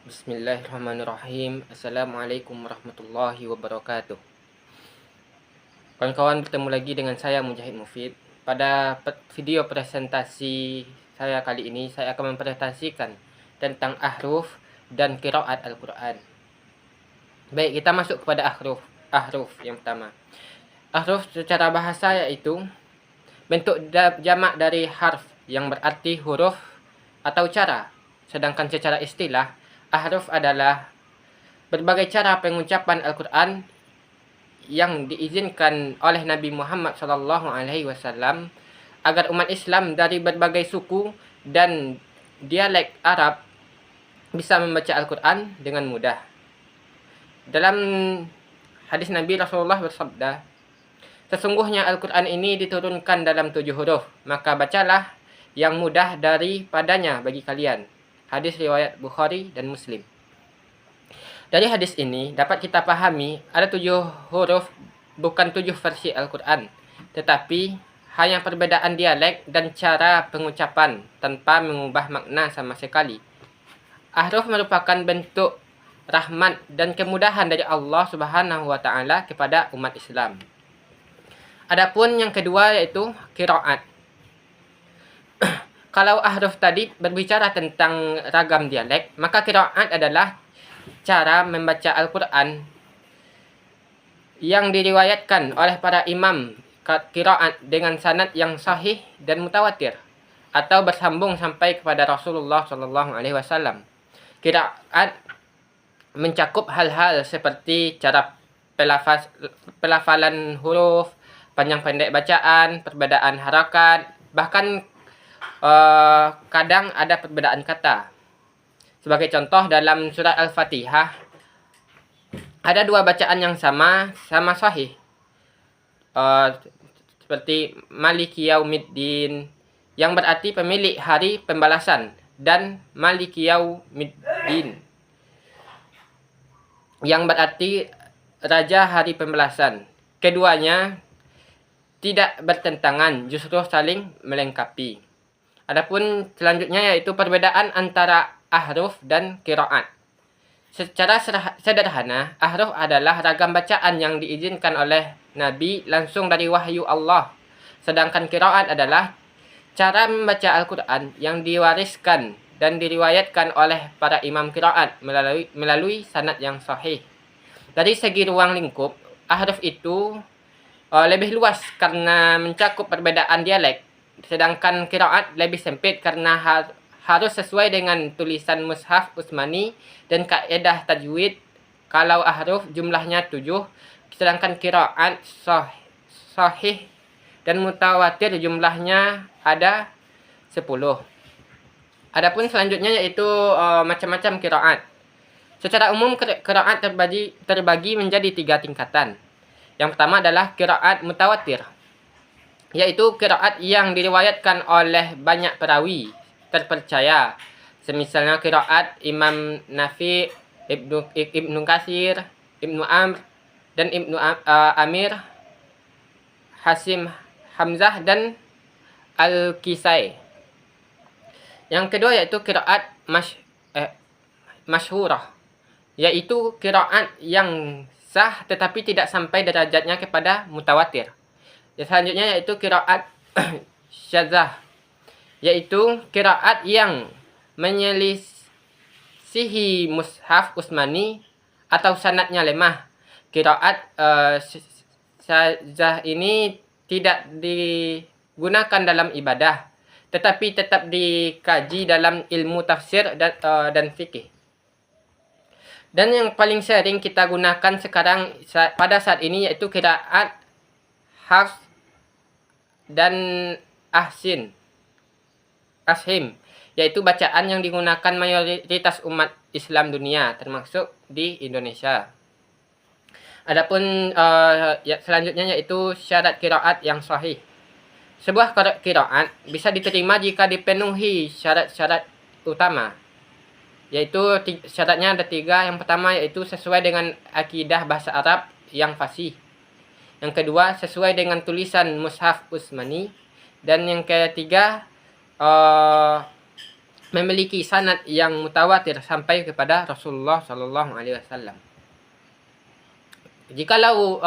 Bismillahirrahmanirrahim. Assalamualaikum warahmatullahi wabarakatuh. Kawan-kawan, bertemu lagi dengan saya Mujahid Mufid. Pada video presentasi saya kali ini, saya akan mempresentasikan tentang ahruf dan qiraat Al-Quran. Baik, kita masuk kepada ahruf yang pertama. Ahruf secara bahasa yaitu bentuk jamak dari harf yang berarti huruf atau cara. Sedangkan secara istilah, ahruf adalah berbagai cara pengucapan Al-Quran yang diizinkan oleh Nabi Muhammad SAW agar umat Islam dari berbagai suku dan dialek Arab bisa membaca Al-Quran dengan mudah. Dalam hadis Nabi Rasulullah bersabda, "Sesungguhnya Al-Quran ini diturunkan dalam 7 huruf, maka bacalah yang mudah daripadanya bagi kalian." Hadis riwayat Bukhari dan Muslim. Dari hadis ini dapat kita pahami ada 7 huruf, bukan 7 versi Al-Quran, tetapi hanya perbedaan dialek dan cara pengucapan tanpa mengubah makna sama sekali. Ahruf merupakan bentuk rahmat dan kemudahan dari Allah Subhanahu wa Ta'ala kepada umat Islam. Adapun yang kedua yaitu qiraat. Kalau ahruf tadi berbicara tentang ragam dialek, maka qiraat adalah cara membaca Al-Quran yang diriwayatkan oleh para imam qiraat dengan sanad yang sahih dan mutawatir atau bersambung sampai kepada Rasulullah SAW. Qiraat mencakup hal-hal seperti cara pelafalan huruf, panjang pendek bacaan, perbedaan harakat, bahkan kadang ada perbedaan kata. Sebagai contoh, dalam surat Al-Fatihah ada 2 bacaan yang sama sahih, seperti Maliki Yaumiddin yang berarti pemilik hari pembalasan, dan Maliki Yaumiddin yang berarti raja hari pembalasan. Keduanya tidak bertentangan, justru saling melengkapi. Adapun selanjutnya yaitu perbedaan antara ahruf dan qiraat. Secara sederhana, ahruf adalah ragam bacaan yang diizinkan oleh Nabi langsung dari wahyu Allah. Sedangkan qiraat adalah cara membaca Al-Quran yang diwariskan dan diriwayatkan oleh para imam qiraat melalui sanad yang sahih. Dari segi ruang lingkup, ahruf itu lebih luas karena mencakup perbedaan dialek. Sedangkan qiraat lebih sempit karena harus sesuai dengan tulisan mushaf Utsmani dan kaedah tajwid. Kalau ahruf jumlahnya 7, sedangkan qiraat sahih dan mutawatir jumlahnya ada 10. Adapun selanjutnya yaitu macam-macam qiraat. Secara umum qiraat terbagi menjadi 3 tingkatan. Yang pertama adalah qiraat mutawatir, yaitu qiraat yang diriwayatkan oleh banyak perawi terpercaya. Semisalnya qiraat Imam Nafi, Ibnu Katsir, Ibnu Amr dan Ibnu Amir, Hasim Hamzah dan Al-Kisai. Yang kedua yaitu qiraat masyhurah, yaitu qiraat yang sah tetapi tidak sampai derajatnya kepada mutawatir. Selanjutnya yaitu qiraat syadzah, yaitu qiraat yang menyelisihi mushaf Utsmani atau sanadnya lemah. Qiraat syadzah ini tidak digunakan dalam ibadah, tetapi tetap dikaji dalam ilmu tafsir dan fikih. Dan yang paling sering kita gunakan sekarang pada saat ini yaitu qiraat Hafs dan ashim, yaitu bacaan yang digunakan mayoritas umat Islam dunia, termasuk di Indonesia. Adapun selanjutnya yaitu syarat qiraat yang sahih. Sebuah qiraat bisa diterima jika dipenuhi syarat-syarat utama, yaitu syaratnya ada 3. Yang pertama yaitu sesuai dengan akidah bahasa Arab yang fasih. Yang kedua, sesuai dengan tulisan mushaf Utsmani. Dan yang ketiga, memiliki sanad yang mutawatir sampai kepada Rasulullah Shallallahu Alaihi Wasallam. Jikalau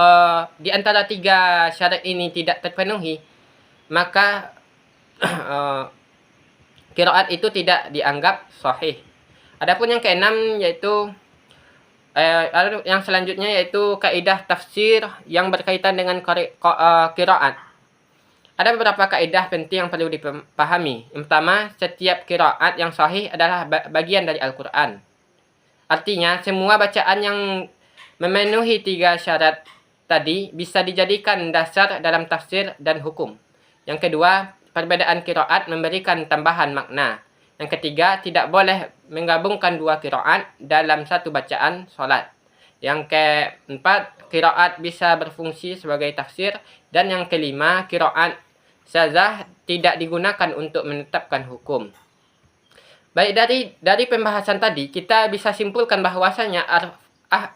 di antara 3 syarat ini tidak terpenuhi, maka qiraat itu tidak dianggap sahih. Adapun yang keenam yaitu yang selanjutnya yaitu kaidah tafsir yang berkaitan dengan qiraat. Ada beberapa kaidah penting yang perlu dipahami. Yang pertama, setiap qiraat yang sahih adalah bagian dari Al-Qur'an. Artinya, semua bacaan yang memenuhi 3 syarat tadi bisa dijadikan dasar dalam tafsir dan hukum. Yang kedua, perbedaan qiraat memberikan tambahan makna. Yang ketiga, tidak boleh menggabungkan 2 qiraat dalam satu bacaan solat. Yang keempat, qiraat bisa berfungsi sebagai tafsir. Dan yang kelima, qiraat syadzah tidak digunakan untuk menetapkan hukum. Baik, dari pembahasan tadi kita bisa simpulkan bahwasanya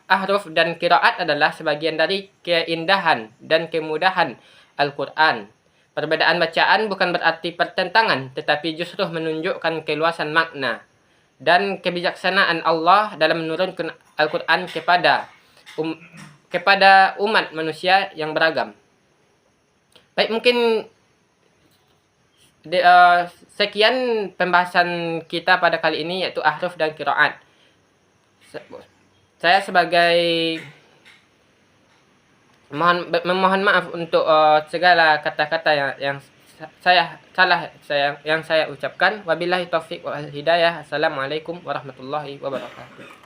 ahruf dan qiraat adalah sebagian dari keindahan dan kemudahan Al-Qur'an. Perbedaan bacaan bukan berarti pertentangan, tetapi justru menunjukkan keluasan makna dan kebijaksanaan Allah dalam menurunkan Al-Qur'an kepada umat manusia yang beragam. Baik, mungkin sekian pembahasan kita pada kali ini, yaitu ahruf dan qiraat. Saya sebagai memohon maaf untuk segala kata-kata yang saya ucapkan. Wabillahi taufik wal hidayah. Assalamualaikum warahmatullahi wabarakatuh.